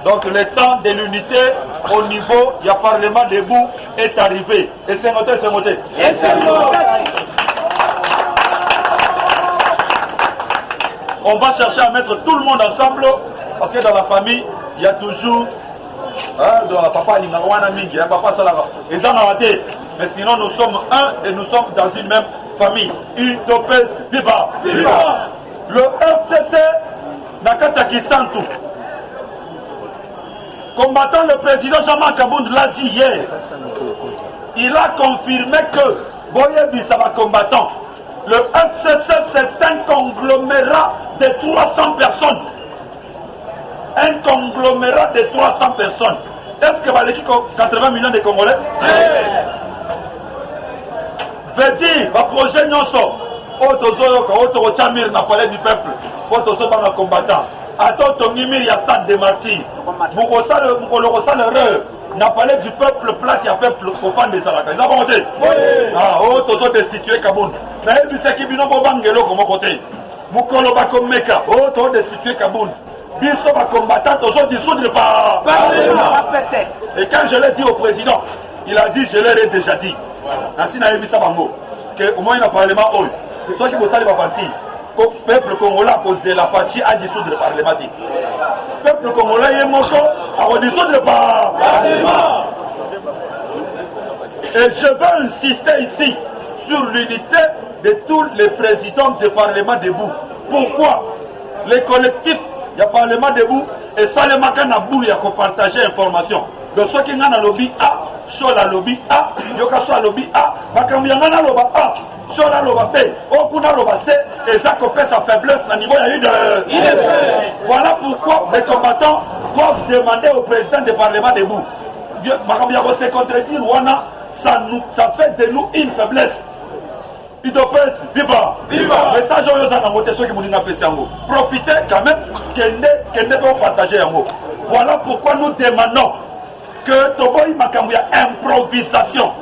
Donc le temps de l'unité au niveau du Parlement debout est arrivé. Et c'est noté, c'est noté. Et c'est noté. On va chercher à mettre tout le monde ensemble parce que dans la famille, il y a toujours papa Lingawana Mingi, papa Salaga. Et ça n'a raté. Mais sinon, nous sommes un et nous sommes dans une même famille. Utopes, viva! Viva! Le FCC Nakata Kisantu. Combattant le président Jean-Marc Kabound l'a dit hier. Il a confirmé que Boyebi Saba combattant. Le FCC c'est un conglomérat de 300 personnes. Un conglomérat de 300 personnes. Est-ce que Baleki 80 millions de Congolais? Veut dire, le projet Nyonso, Oto Chamir n'a palais du peuple, Oto Sobanga combattant. Attends, ton Nimir, il y a stade de martyrs. Moukosa l'erreur. N'a palais du peuple, place, il y a peuple au fan des Salaka. Ils ont voté. Ah, Oto destitué Kabound. N'a pas vu ce qui vient au Bangelo comme côté. Moukolo Bakomeka, Oto destitué Kabound. Biso va combattant, Oto dissoudre par. Et quand je l'ai dit au président, il a dit, je l'ai déjà dit. Ainsi, n'a pas Bango. Que au moins, il y a un parlement. Soit qui vous salue ma partie. Le peuple congolais a posé la partie à dissoudre le parlement. Le peuple congolais est mort à dissoudre le parlement. Et je veux insister ici sur l'unité de tous les présidents du Parlement debout. Pourquoi? Les collectifs, il y a Parlement debout et ça les manque à boule, il y a qu'on partage l'information. Donc ceux qui ont un lobby A, sur la lobby A, yoka soit lobby A, bakam yangana loba A. Sur la loi B, au la loi C, et ça copie sa faiblesse au niveau de. Voilà pourquoi les combattants doivent demander au président du Parlement debout. Se contredire, ça fait de nous une faiblesse. Idopes, viva! Viva! Message aux gens ceux qui m'ont apprécié en haut. Profitez quand même qu'elle ne peut partager en haut. Voilà pourquoi nous demandons que Toboy Makamouya improvisation.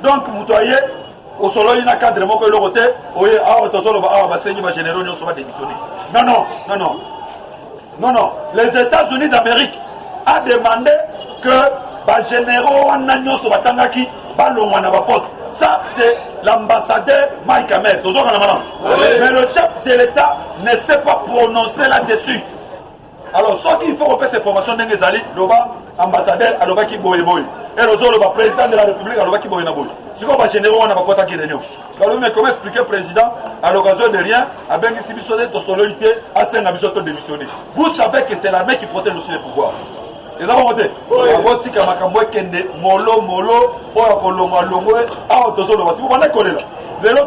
Donc, vous voyez. Au solo il y a un cadre que le côté oui généraux va démissionner. Non, les États-Unis d'Amérique a demandé que les généraux ça c'est l'ambassadeur Mike Hamel. Mais le chef de l'État ne sait pas prononcer là-dessus. Alors soit qu'il faut repérer ces formations d'Engezali, l'ambassadeur Alobaki Boyeboy. Et le président de la République Alobaki Boyeboy. Si on va générer, on n'a pas quoi qui réunion. Alors, mais comment expliquer président à l'occasion de rien, à bien ici, de solidité, à 5 habitants de démissionner. Vous savez que c'est l'armée qui protège aussi les pouvoirs. Ils ont voté. La voiture qui a macambo kende, molo, si vous m'en collé là.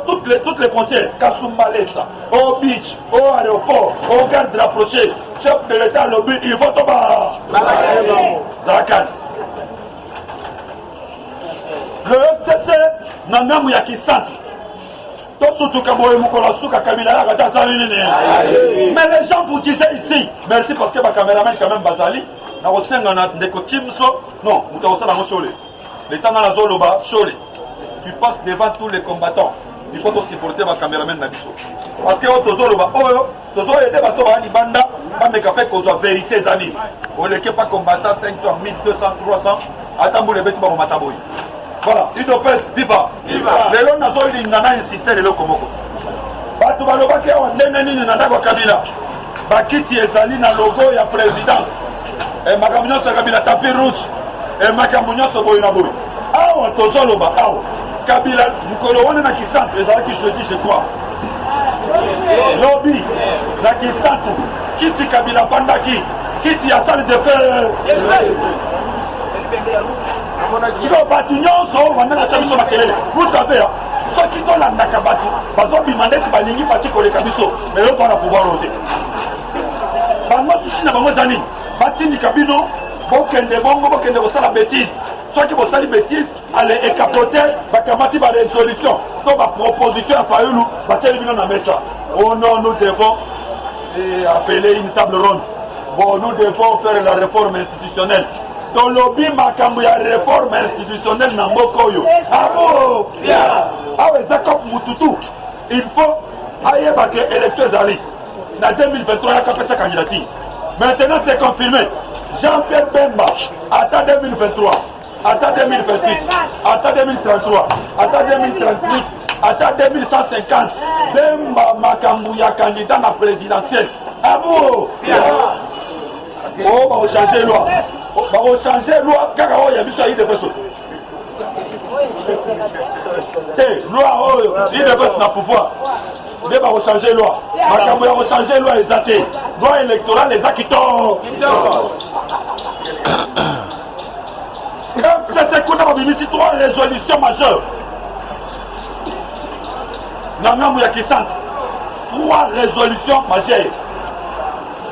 Toutes les frontières, Kasumbalesa, au beach, au aéroport, au garde rapproché, chef de l'État, lobby, il faut tomber. Zarakan. Le FCC n'a même pas qui sent. Mais les gens vous disaient ici, merci parce que ma caméraman quand même Bazali, non, l'état dans la zone là-bas, tu passes devant tous les combattants. Il faut aussi supporter ma caméraman Nabiso. Parce que tu as aidé ma toba ni banda, pas me capé qu'on soit vérité zali. On n'est pas combattant 500, 1200, 300. Attends, les bêtes pour mataboy. Voilà, Udopes, viva! Les gens n'ont pas insisté les locaux. Batu balobaki awa ndenge nini na ndako Kabila. Bakiti ezali na logo ya présidence. Et makambo nyonso Kabila tapis rouge. Et makambo nyonso boy na boy. Awa tozoloba awa. Kabila mukolo wana na kisantu ezalaki jeudi je crois. Lobby na kisantu. Kiti Kabila pandaki. Kiti ya salle de feu. Vous savez, ceux qui ont la Nakabatu, ils ont demandé si ils ont fait les Kabiso, mais eux doivent pouvoir oser. Moi, si je n'ai pas dit, Batini Kabino, Bokende Bongo, Bokende Rosa la bêtise. Ceux qui vont faire la bêtise, allez écapoter, Bakamati va des solutions. Donc, ma proposition à Fayoulou, Batini Bino n'a pas ça. Oh non, nous devons appeler une table ronde. Bon, nous devons faire la réforme institutionnelle. Dans le lobby, il y a une réforme institutionnelle dans Mokoyo. Ah bon? Ah oui, c'est comme Moutoutou. Il faut aller à l'élection Zali. En 2023, il y a sa candidature. Maintenant, c'est confirmé. Jean-Pierre Bemba, attends 2023, attends 2028, attends 2033, attends 2038, attends 2150. Bemba Makambouya, candidat à la présidentielle. Abou! Oh, on va changer la loi. On va changer la loi. Car il y a vu ça, il y a des personnes. Loi, il y a des personnes à pouvoir. Il va changer la loi. Makambouya va changer la loi, les athées. Loi électorale, les acquittants. C'est qu'on a mis ici 3 résolutions majeures. Nangamou Yakisan, 3 résolutions majeures.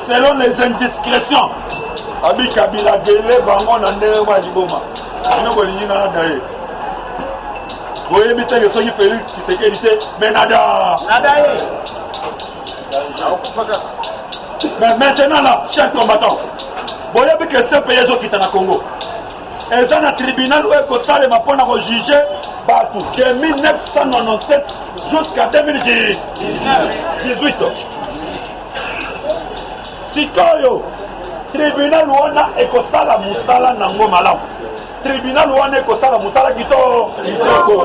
Selon les indiscrétions. Abi Kabila Gele Bango Nande Wajiboma. Nous voyons Nadaye. Vous voyez que ce qui Félix Tshisekedi, mais nada. Mais maintenant là, chers combattants, vous voyez que ces pays qui sont au Congo. Et dans le tribunal où est-ce que ça les m'a jugé partout de 1997 jusqu'à 2018. Sikoyo, tribunal où on a ekosala musala nango malam. Tribunal où on a ekosala musala kito.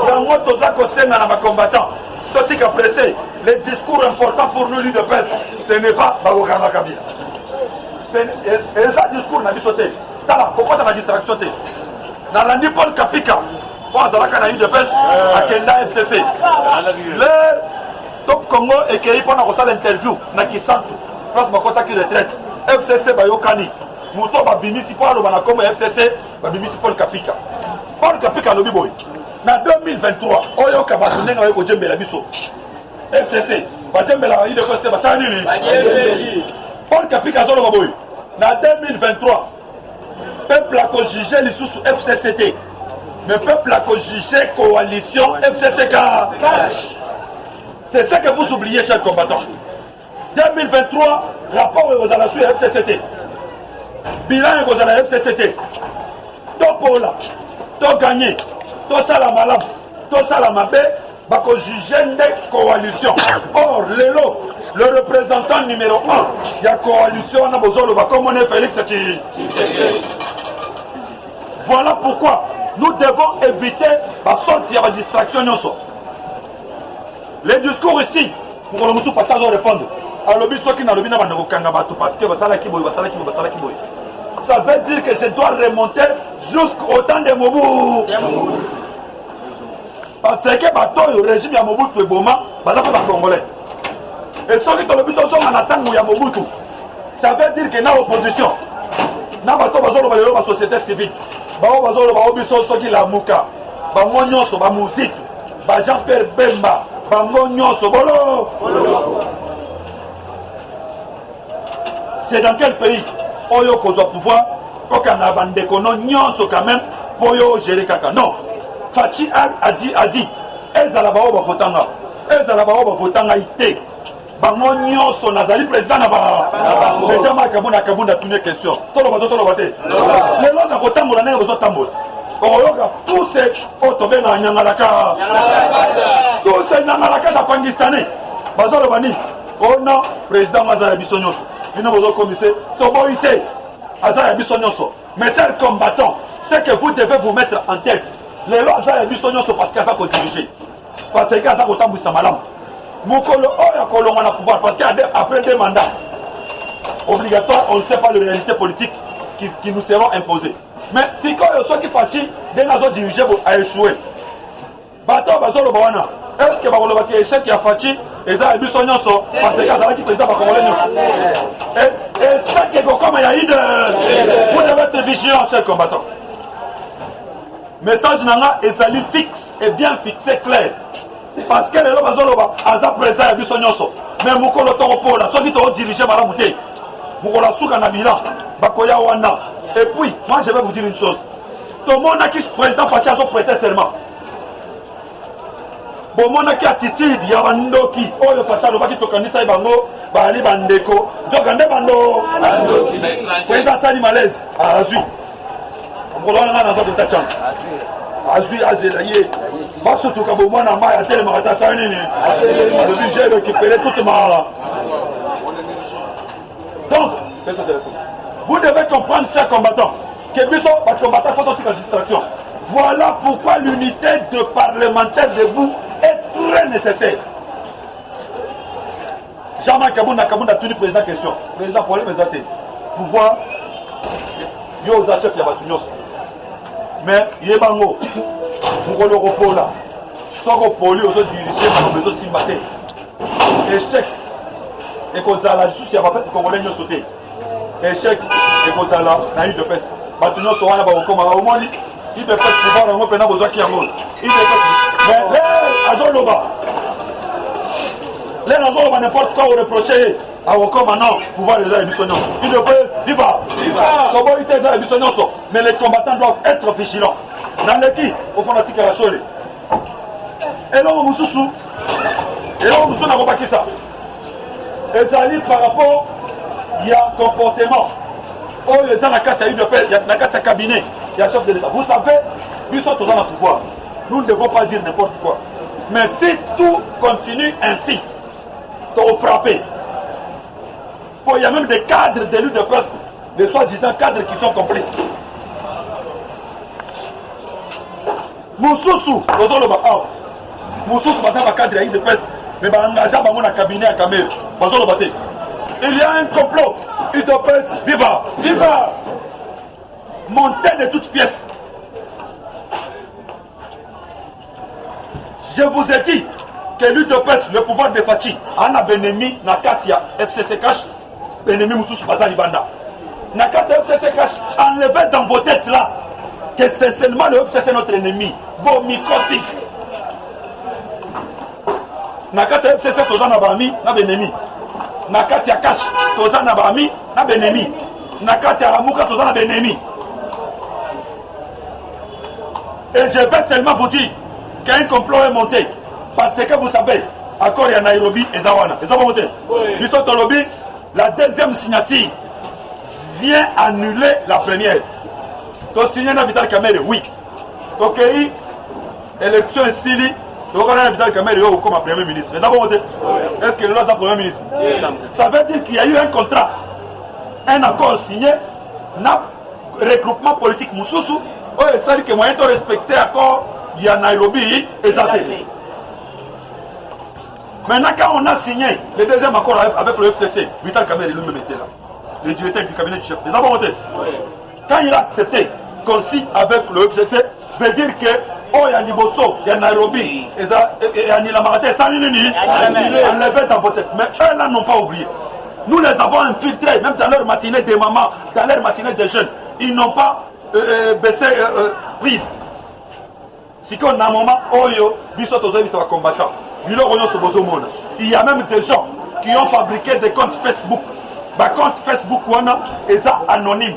Yango toza kosenga na combattants. Toti ka pressé. Les discours importants pour nous de presse, ce n'est pas Bagokama Kabila. Et ça discours n'a pas sauté. Pourquoi tu as distraction? Dans la Paul Kapika, on a eu de presse à Kenda FCC. Le Top Congo et qui pendant qu'on l'interview, na Kisantu, place Makota qui retraite. FCC Bayokani. Mouto Babimisi pour le Banakom FCC, Babimisi Paul Kapika. Paul Kapika Lobby Boy. En 2023, Oyo Kabatunenga Oyo Djembe la Bisso. FCC, Djembe la Bayi de Coste Bassani. Paul Kapika Zolo Baboy. En 2023, peuple a jugé les sous FCCT. Mais peuple a jugé coalition FCCK. C'est ça que vous oubliez, chers combattants. 2023, rapport aux sur FCCT. Bilan aux FCCT. Topola, to gagné, to salamalam, to salamabé, bako jugé des coalitions. Or, le représentant numéro 1, il y a coalition, on a besoin de comme on est Félix Tshisekedi. Voilà pourquoi nous devons éviter la sortie de distraction. Les discours ici, pour que nous ne fassions répondre. Alors, qui n'a pas parce que ça veut dire que je dois remonter jusqu'au temps de Mobutu. Parce que le régime de Mobutu est bon, c'est pas congolais. Et ceux qui ont le but de s'en Mobutu, ça veut dire qu'il y a une opposition. Il y a une société civile. Il y a une la Mouka, la musique, Jean-Pierre Bemba, c'est dans quel pays Oyo Kozo pouvoir, Kokana Bandekono, Nyonso quand même, Poyo gérer Kaka. Non, Fachi a dit, Ezalabao Bafotanga, Ezalabao Bafotanga ité. Bango Nyonso Nazali président Naba. Déjà Makabuna Kabunda toutes les questions. Tolobate. Les lois de Kotambola n'est pas Tambola. Oyoka, tous ces Otobé na Nyangalaka. Tous ces Nyangalaka da Pangistanais. Bazolo Bani. Oh non, président Mazara Bissonyoso. Il n'a pas de commissaire. Toboïté. Azara Bissonyoso. Mais chers combattants, c'est que vous devez vous mettre en tête. Les lois Azara Bissonyoso parce qu'à ça qu'on dirige. Parce qu'à ça qu'on tamboula malam. Moukolo Oya Kolonga na pouvoir parce qu'après 2 mandats obligatoires, on ne sait pas les réalités politiques qui nous seront imposées. Mais si quand ceux qui fâchent, des nations dirigées a échoué. Bato Bazolo Bawana, est-ce que Babolo Baki échec qui a fâché et ça a bu son nyonso parce que ça qui président Congolais. Et chaque égo comme il y a eu de. Vous devez être vigilants, chers combattants. Message Nanga et salut fixe et bien fixé, clair. Parce que les gens bazoloba aza présent ya biso nyonso mais mukolo to pola soki to diriger malamu te mukola suka na bilan bakoya wana. Et puis moi je vais vous dire une chose, tout le monde qui président parti a prêté serment bon monde qui attitude ya bandoki oyo facha lo baki to kanisa bango bali bandeko jogande bando président sali malaise azui mukola na za de tacham azui azelaye. Moi, surtout quand moi, je suis tellement attaché à le budget récupéré toute ma. Donc, Vous devez comprendre, chers combattants, que nous sommes les combattants faut une distraction. Voilà pourquoi l'unité de parlementaires debout est très nécessaire. Jean-Marc Kabunda tout le président question. Président, pour les présenter, pouvoir, il y a aux chefs, il y a des mais il y a des gens pour le repos là. Soit qu'on pollue aux autres dirigeants, mais aux autres simbatés. Échec. Et qu'on a la souci, il y a pas de Congolais qui ont sauté. Échec. Et qu'on a la de peste. Bâtiment sur un comme au moins, il de peste pouvoir en open besoin qui en haut. Il de peste. Mais là, à Zoloba. Là, à Zoloba, n'importe quoi, on reprochait à Woko maintenant, pouvoir les émissionner. Il de peste, viva. Comment ils étaient émissionnés, mais les combattants doivent être vigilants. Dans l'équipe, au fond, on a la chole. Et là, on nous sous. Et là, on nous n'a pas ça. Et ça livre par rapport, il y a un comportement. Oh, il y a la carte, il y a une de paix, il y a la carte, il y a un cabinet, il y a un chef de l'État. Vous savez, nous sommes tous dans le pouvoir. Nous ne devons pas dire n'importe quoi. Mais si tout continue ainsi, on frapper. Bon, il y a même des cadres d'élus de presse, des soi-disant cadres qui sont complices. Moussoussou, Moussoussou, c'est cadre de presse, mais il cabinet à Kamel. Il y a un complot, il te presse, viva, viva, monter de toutes pièces. Je vous ai dit que l'UDPS, le pouvoir de Fati, en a bénémi, na Katia, FCC Cash, bénémi Moussoussou Bazali Banda. Na Katia FCC Cash, enlevez dans vos têtes là, que c'est seulement le FCC notre ennemi. Bon, Mikosi. Na Katia FCC, Tozan Nabami, na bénémi. Na Katia Cash, Tozan Nabami, na bénémi. Na Katia Ramouka, Tozan na bénémi. Et je vais seulement vous dire qu'un complot est monté. Parce que vous savez, accord il y a Nairobi et Zawana. Et ça va monter. Nous sommes au lobby, la deuxième signature vient annuler la première. Donc signer na Vital Kamerhe, oui. Ok, élection ici, donc on a Vital Kamerhe comme premier ministre. Mais ça va monter. Est-ce que là c'est premier ministre? Ça veut dire qu'il y a eu un contrat, un accord signé, un regroupement politique Moussoussou. Oui, ça veut dire que moi je respecter l'accord, il y a Nairobi et Zaté. Maintenant, quand on a signé le deuxième accord avec le FCC, Vital Kamerhe lui-même était là, le directeur du cabinet du chef. Les avons voté. Quand il a accepté qu'on signe avec le FCC, veut dire que oh, il y a Niboso, il y a Nairobi, il y a Nilamarate, ça nini, enlevé dans vos têtes. Mais eux là n'ont pas oublié. Nous les avons infiltrés, même dans leur matinée des mamans, dans leur matinée des jeunes. Ils n'ont pas baissé prise. Si on a un moment, oh yo, ça va combattre. Il y a même des gens qui ont fabriqué des comptes Facebook. Bah, compte Facebook, et ça anonyme.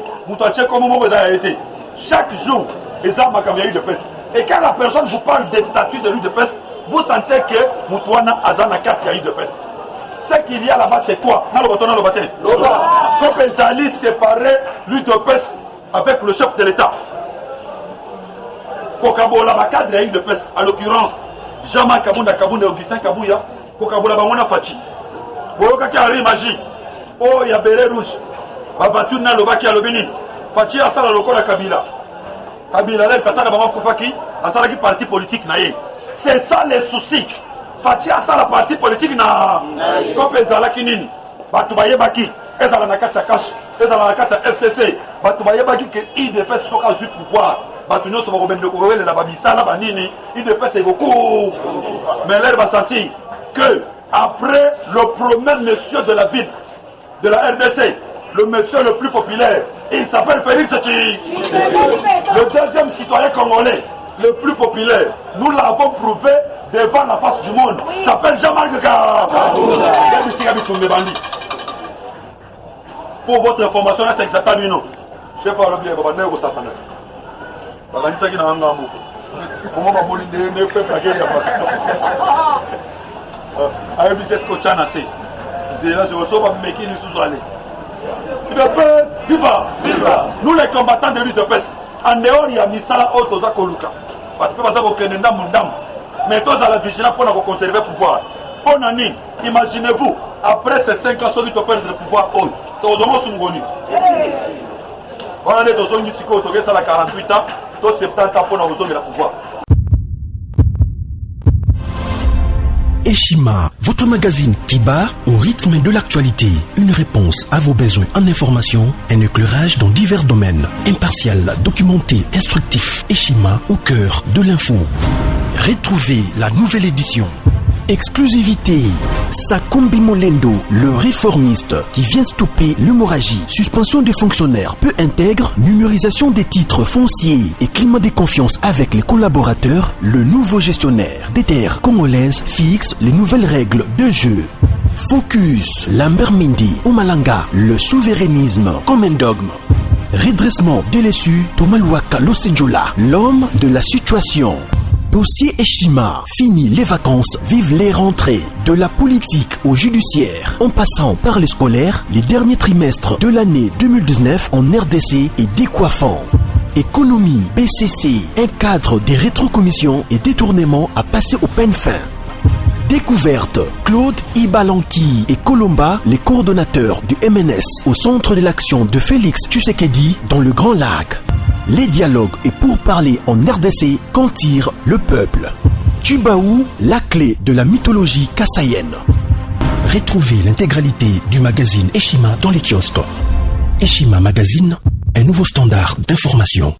Chaque jour, et ça m'a cambié de presse. Et quand la personne vous parle des statuts de l'UDPS, vous sentez que Moutouana Azana 4 de presse. Ce qu'il y a là-bas, c'est quoi? Comme ils allaient séparer l'UDPS avec le chef de l'État. Kokabola, ma cadre de presse, à l'occurrence, Jean-Marc Kabunda et Augustin Kabouya, Kokabola, Bamona Fati. Boyoka qui arrive magie. Oh, il y a Béret Rouge. Babatu na Lobaki à l'Obénin. Fati a ça la locola Kabila. Kabila, là, Katana Bama Koufaki, a ça la parti politique naïe. C'est ça les soucis. Fati a ça la parti politique na. Comme Ezala Kinini. Batoubaye Baki. Ezala Nakatsa Cash. Ezala Nakatsa FCC. Batoubaye Baki que IDPS soit du pouvoir. Batunyo se va de Kouroué, la Babissa, la Banini, IDPS c'est beaucoup. Mais l'air va sentir que après le premier monsieur de la ville, de la RDC, le monsieur le plus populaire, il s'appelle Félix Tshisekedi. Le deuxième citoyen congolais, le plus populaire, nous l'avons prouvé devant la face du monde, s'appelle Jean-Marc Kabunda. Pour votre information, c'est exactement lui, non. Chef Arabi, il va venir au Satané. Bakanisa qui n'a pas de comment va mourir ne fait pas guérir. Avec ce que tu as nassé, c'est là je reçois pas mais qui nous sous-aller. Viva. Nous les combattants de l'UDPS, en dehors il y a Misala Otoza Koluka. Parce que ça qu'on connaît ndam. Mais tous à la vigilance pour nous conserver le pouvoir. On a ni, imaginez-vous, après ces 5 ans, celui qui peut perdre le pouvoir, tous au moins sont connus. On est dans une musique autorisée à 48 ans, tous 70 ans pour nous rejoindre le pouvoir. Eshima, votre magazine qui bat au rythme de l'actualité. Une réponse à vos besoins en information, un éclairage dans divers domaines. Impartial, documenté, instructif. Eshima au cœur de l'info. Retrouvez la nouvelle édition. Exclusivité. Sakombi Molendo, le réformiste qui vient stopper l'hémorragie, suspension des fonctionnaires peu intègre, numérisation des titres fonciers et climat de confiance avec les collaborateurs, le nouveau gestionnaire des terres congolaises fixe les nouvelles règles de jeu. Focus, Lambert Mindi, Omalanga, le souverainisme comme un dogme. Redressement délaissé, Tomaluaka Losenjola, l'homme de la situation. Dossier Eshima, fini les vacances, vive les rentrées. De la politique au judiciaire, en passant par les scolaires, les derniers trimestres de l'année 2019 en RDC est décoiffant. Économie, BCC, un cadre des rétrocommissions et détournements à passer au peine fin. Découverte, Claude Ibalanki et Colomba, les coordonnateurs du MNS au centre de l'action de Félix Tshisekedi dans le Grand Lac. Les dialogues et pourparlers en RDC qu'en tire le peuple. Tubaou, la clé de la mythologie kassaïenne. Retrouvez l'intégralité du magazine Eshima dans les kiosques. Eshima Magazine, un nouveau standard d'information.